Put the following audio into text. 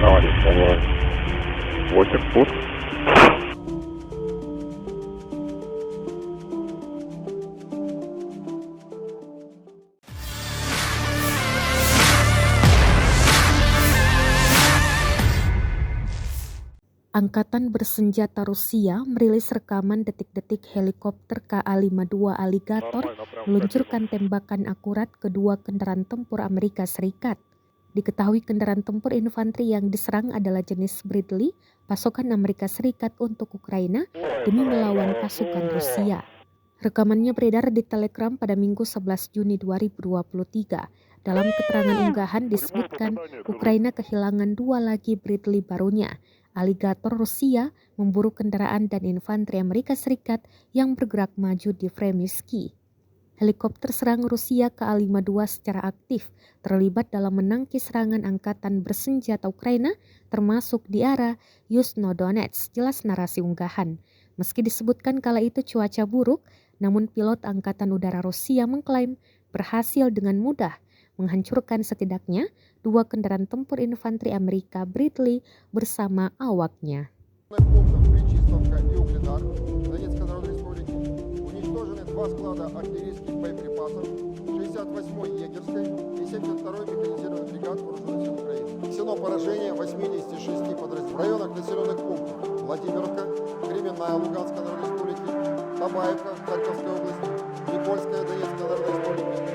Товарищ, давай. 8 пуск. Angkatan bersenjata Rusia merilis rekaman detik-detik helikopter KA-52 Alligator meluncurkan tembakan akurat kedua kendaraan tempur Amerika Serikat. Diketahui kendaraan tempur infanteri yang diserang adalah jenis Bradley, pasokan Amerika Serikat untuk Ukraina demi melawan pasukan Rusia. Rekamannya beredar di Telegram pada Minggu 11 Juni 2023. Dalam keterangan unggahan disebutkan Ukraina kehilangan 2 lagi Bradley barunya. Alligator Rusia memburu kendaraan dan infanteri Amerika Serikat yang bergerak maju di Fremyuski. Helikopter serang Rusia KA-52 secara aktif terlibat dalam menangkis serangan angkatan bersenjata Ukraina termasuk di arah Yuzhno-Donetsk, jelas narasi unggahan. Meski disebutkan kala itu cuaca buruk, namun pilot Angkatan Udara Rusia mengklaim berhasil dengan mudah menghancurkan setidaknya 2 kendaraan tempur infanteri Amerika Bradley bersama awaknya. Табаевка, Харьковской области, Никольская, Донецкая Народная Республика,